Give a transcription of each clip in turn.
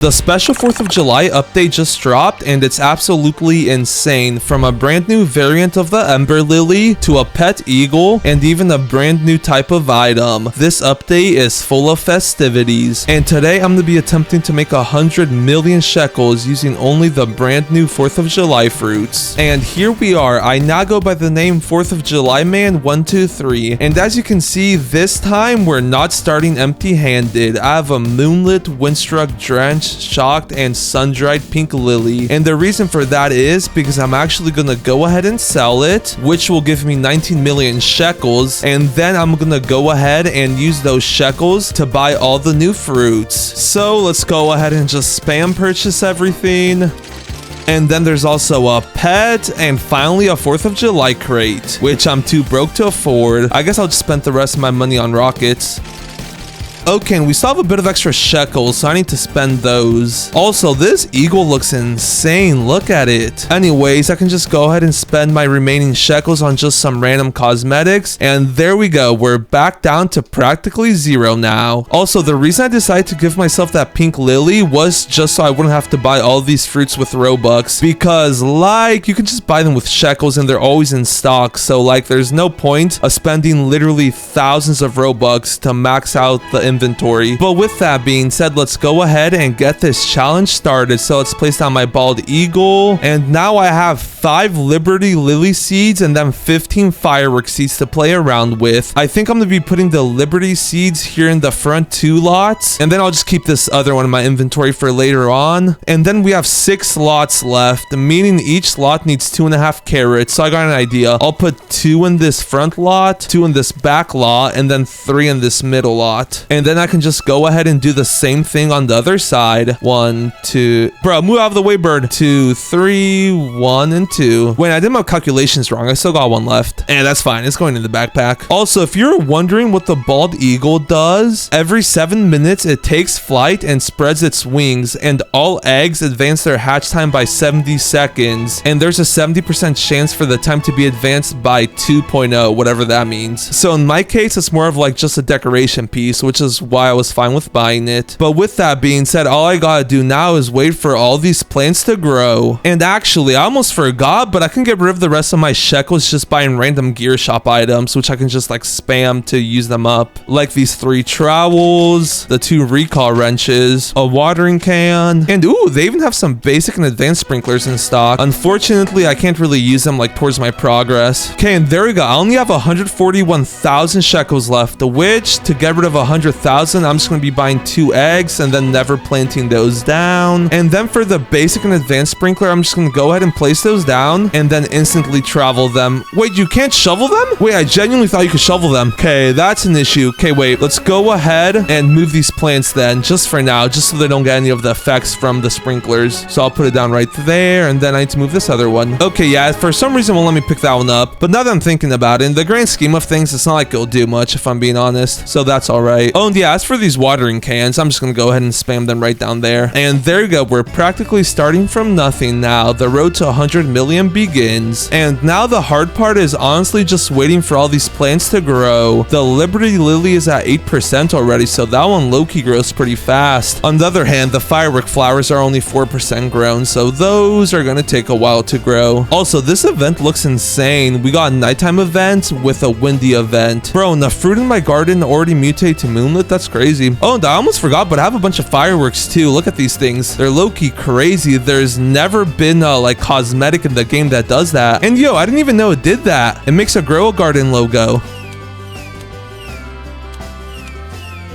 The special 4th of July update just dropped and it's absolutely insane. From a brand new variant of the Ember Lily to a pet eagle and even a brand new type of item. This update is full of festivities. And today I'm going to be attempting to make 100 million shekels using only the brand new 4th of July fruits. And here we are. I now go by the name 4th of July Man 123. And as you can see, this time we're not starting empty-handed. I have a moonlit, windstruck, drenched, shocked, and sun-dried pink lily, and the reason for that is because I'm actually gonna go ahead and sell it, which will give me 19 million shekels, and then I'm gonna go ahead and use those shekels to buy all the new fruits. So let's go ahead and just spam purchase everything. And then there's also a pet, and finally a 4th of July crate, which I'm too broke to afford. I guess I'll just spend the rest of my money on rockets. Okay, and we still have a bit of extra shekels, so I need to spend those. Also, this eagle looks insane. Look at it. Anyways, I can just go ahead and spend my remaining shekels on just some random cosmetics. And there we go. We're back down to practically zero now. Also, the reason I decided to give myself that pink lily was just so I wouldn't have to buy all these fruits with Robux. Because, like, you can just buy them with shekels and they're always in stock. So, like, there's no point of spending literally thousands of Robux to max out the inventory. But with that being said, let's go ahead and get this challenge started. So let's place down my bald eagle, and now I have 5 Liberty Lily seeds and then 15 Firework seeds to play around with. I think I'm gonna be putting the Liberty seeds here in the front 2 lots, and then I'll just keep this other one in my inventory for later on. And then we have 6 lots left, meaning each lot needs 2.5 carrots. So I got an idea. I'll put 2 in this front lot, 2 in this back lot, and then 3 in this middle lot. And then I can just go ahead and do the same thing on the other side. 1, 2. Bro, move out of the way, bird. 2, 3, 1, and 2. Wait, I did my calculations wrong. I still got 1 left. And that's fine. It's going in the backpack. Also, if you're wondering what the bald eagle does, every 7 minutes it takes flight and spreads its wings, and all eggs advance their hatch time by 70 seconds. And there's a 70% chance for the time to be advanced by 2.0, whatever that means. So in my case, it's more of like just a decoration piece, which is why I was fine with buying it. But with that being said, all I gotta do now is wait for all these plants to grow. And actually, I almost forgot, but I can get rid of the rest of my shekels just buying random gear shop items, which I can just like spam to use them up. Like these 3 trowels, the 2 recall wrenches, a watering can, and ooh, they even have some basic and advanced sprinklers in stock. Unfortunately, I can't really use them like towards my progress. Okay, and there we go. I only have 141,000 shekels left, which to get rid of 100,000, I'm just going to be buying 2 eggs and then never planting those down. And then for the basic and advanced sprinkler, I'm just going to go ahead and place those down and then instantly travel them. Wait, you can't shovel them? Wait, I genuinely thought you could shovel them. Okay, that's an issue. Okay, wait, let's go ahead and move these plants then, just for now, just so they don't get any of the effects from the sprinklers. So I'll put it down right there, and then I need to move this other one. Okay, yeah, for some reason, won't let me pick that one up. But now that I'm thinking about it, in the grand scheme of things, it's not like it'll do much, if I'm being honest. So that's all right. Oh, and yeah, as for these watering cans, I'm just gonna go ahead and spam them right down there. And there you go, we're practically starting from nothing now. The road to 100 million begins. And now the hard part is honestly just waiting for all these plants to grow. The Liberty Lily is at 8% already, so that one low-key grows pretty fast. On the other hand, the Firework flowers are only 4% grown, so those are gonna take a while to grow. Also, this event looks insane. We got a nighttime event with a windy event. Bro, and the fruit in my garden already mutated to moonlit. That's crazy. Oh, and I almost forgot, but I have a bunch of fireworks too. Look at these things. They're low-key crazy. There's never been a like cosmetic in the game that does that. And yo, I didn't even know it did that. It makes a grow a garden logo.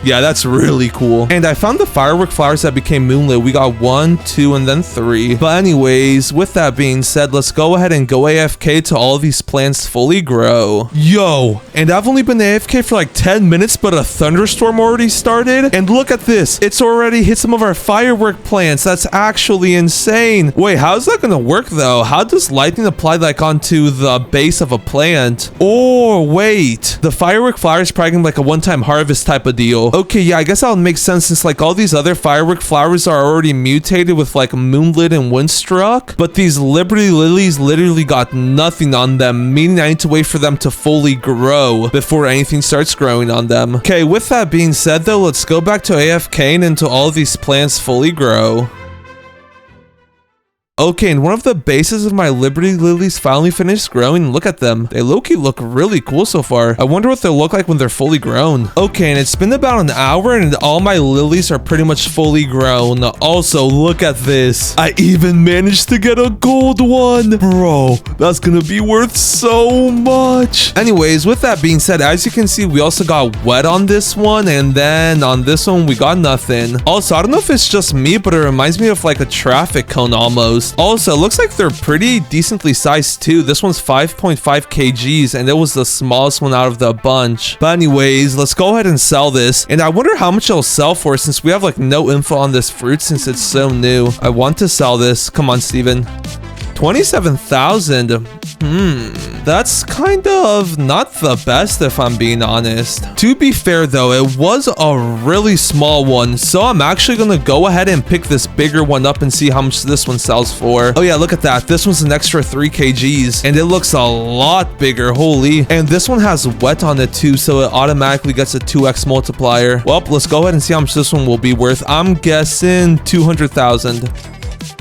Yeah, that's really cool. And I found the firework flowers that became moonlit. We got 1, 2, and then 3. But anyways, with that being said, let's go ahead and go AFK till all these plants fully grow. Yo, and I've only been AFK for like 10 minutes, but a thunderstorm already started. And look at this. It's already hit some of our firework plants. That's actually insane. Wait, how's that gonna work though? How does lightning apply like onto the base of a plant? Or wait, the firework flower is probably like a one-time harvest type of deal. Okay, yeah, I guess that would make sense since like all these other firework flowers are already mutated with like moonlit and windstruck, but these Liberty Lilies literally got nothing on them, meaning I need to wait for them to fully grow before anything starts growing on them. Okay, with that being said though, let's go back to AFK and until all of these plants fully grow. Okay, and one of the bases of my Liberty Lilies finally finished growing. Look at them. They low-key look really cool so far. I wonder what they'll look like when they're fully grown. Okay, and it's been about an hour and all my lilies are pretty much fully grown. Also, look at this. I even managed to get a gold one. Bro, that's gonna be worth so much. Anyways, with that being said, as you can see, we also got wet on this one, and then on this one, we got nothing. Also, I don't know if it's just me, but it reminds me of like a traffic cone almost. Also, it looks like they're pretty decently sized too. This one's 5.5 kgs and it was the smallest one out of the bunch. But anyways, let's go ahead and sell this. And I wonder how much it'll sell for since we have like no info on this fruit since it's so new. I want to sell this. Come on, Steven. 27,000. That's kind of not the best if I'm being honest. To be fair though, it was a really small one, so I'm actually gonna go ahead and pick this bigger one up and see how much this one sells for. Oh yeah, look at that. This one's an extra 3 kgs and it looks a lot bigger. Holy. And this one has wet on it too, so it automatically gets a 2x multiplier. Well, let's go ahead and see how much this one will be worth. I'm guessing 200,000.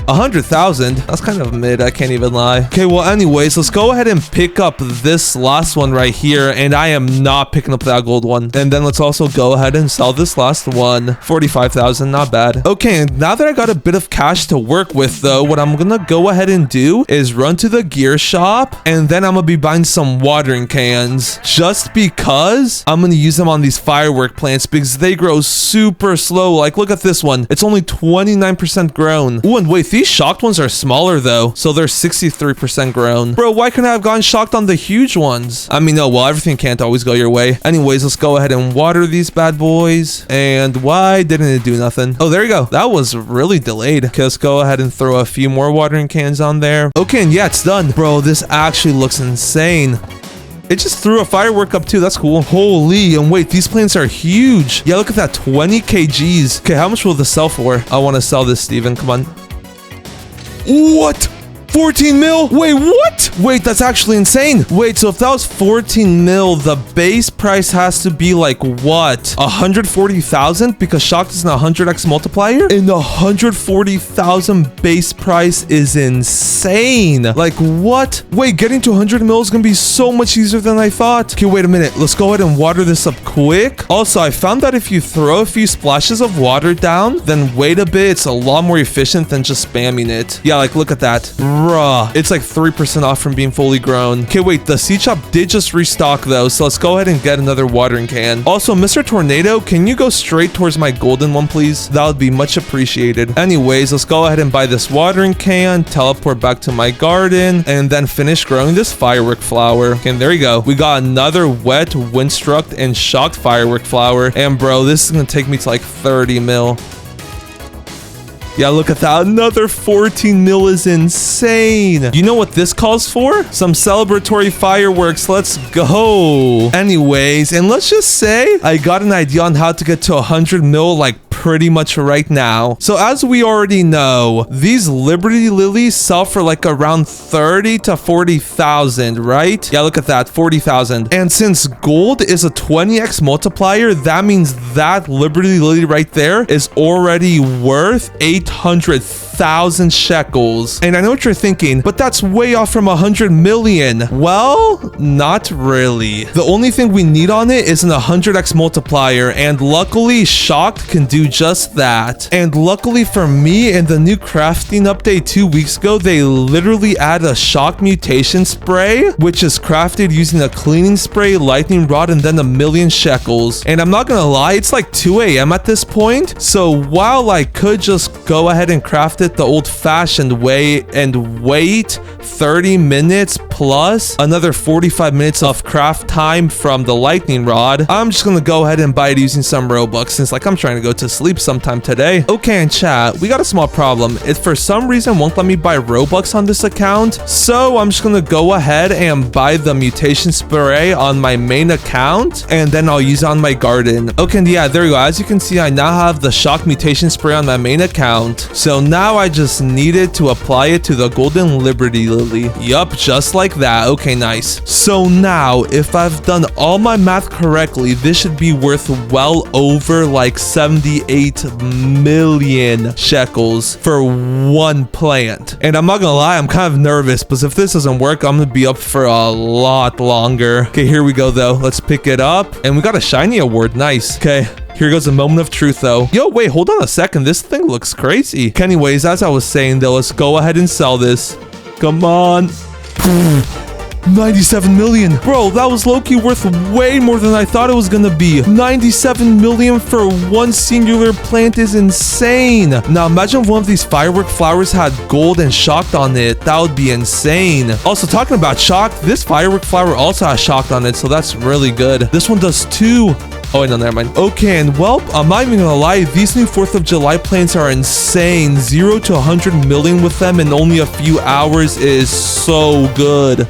100,000? That's kind of mid, I can't even lie. Okay, well anyways, let's go ahead and pick up this last one right here, and I am not picking up that gold one. And then let's also go ahead and sell this last one. 45,000, not bad. Okay, and now that I got a bit of cash to work with though, what I'm gonna go ahead and do is run to the gear shop, and then I'm gonna be buying some watering cans just because I'm gonna use them on these firework plants because they grow super slow. Like, look at this one. It's only 29% grown. Ooh, and wait, these shocked ones are smaller though, so they're 63% grown. Bro, why couldn't I have gotten shocked on the huge ones? I mean, no, well, everything can't always go your way. Anyways, let's go ahead and water these bad boys. And why didn't it do nothing? Oh, there you go. That was really delayed. Okay, let's go ahead and throw a few more watering cans on there. Okay, and yeah, it's done. Bro, this actually looks insane. It just threw a firework up too. That's cool. Holy, and wait, these plants are huge. Yeah, look at that, 20 kgs. Okay, how much will this sell for? I want to sell this, Steven. Come on. What? 14 mil? Wait, what? Wait, that's actually insane. Wait, so if that was 14 mil, the base price has to be like what? 140,000 because shocked is an 100x multiplier? And the 140,000 base price is insane. Like what? Wait, getting to 100 mil is gonna be so much easier than I thought. Okay, wait a minute. Let's go ahead and water this up quick. Also, I found that if you throw a few splashes of water down, then wait a bit, it's a lot more efficient than just spamming it. Yeah, like look at that. Bruh, it's like 3% off from being fully grown. Okay, wait, the seed shop did just restock though, so let's go ahead and get another watering can. Also, Mr. Tornado, can you go straight towards my golden one, please? That would be much appreciated. Anyways, let's go ahead and buy this watering can, teleport back to my garden, and then finish growing this firework flower. Okay, and there you go. We got another wet, windstruck, and shocked firework flower. And bro, this is gonna take me to like 30 mil. Yeah, look at that. Another 14 mil is insane. You know what this calls for? Some celebratory fireworks. Let's go. Anyways, and let's just say I got an idea on how to get to 100 mil like pretty much right now. So as we already know, these Liberty Lilies sell for like around 30 to 40,000, right? Yeah, look at that, 40,000. And since gold is a 20x multiplier, that means that Liberty Lily right there is already worth 800,000 shekels. And I know what you're thinking, but that's way off from 100 million. Well, not really. The only thing we need on it is an 100x multiplier, and luckily Shocked can do just that. And luckily for me, in the new crafting update 2 weeks ago, they literally add a shock mutation spray, which is crafted using a cleaning spray, lightning rod, and then 1,000,000 shekels. And I'm not gonna lie, it's like 2 a.m. at this point, so while I could just go ahead and craft it the old-fashioned way and wait 30 minutes plus another 45 minutes of craft time from the lightning rod, I'm just gonna go ahead and buy it using some Robux since like I'm trying to go to sleep sometime today. Okay, in chat, we got a small problem. It for some reason won't let me buy Robux on this account, so I'm just gonna go ahead and buy the mutation spray on my main account, and then I'll use it on my garden. Okay, and yeah, there you go. As you can see, I now have the shock mutation spray on my main account, so now I just needed to apply it to the golden liberty lily. Yup, just like that. Okay, nice. So now, if I've done all my math correctly, this should be worth well over like 78 million shekels for one plant. And I'm not gonna lie, I'm kind of nervous, because if this doesn't work, I'm gonna be up for a lot longer. Okay, here we go though. Let's pick it up, and we got a shiny award. Nice. Okay, here goes a moment of truth though. Yo, wait, hold on a second. This thing looks crazy. Okay, anyways, as I was saying though, let's go ahead and sell this. Come on. 97 million. Bro, that was low-key worth way more than I thought it was gonna be. 97 million for one singular plant is insane. Now imagine if one of these firework flowers had gold and shocked on it. That would be insane. Also, talking about shocked, this firework flower also has shocked on it, so that's really good. This one does too. Oh, wait, no, never mind. Okay, and well, I'm not even gonna lie, these new 4th of July plants are insane. 0 to 100 million with them in only a few hours is so good.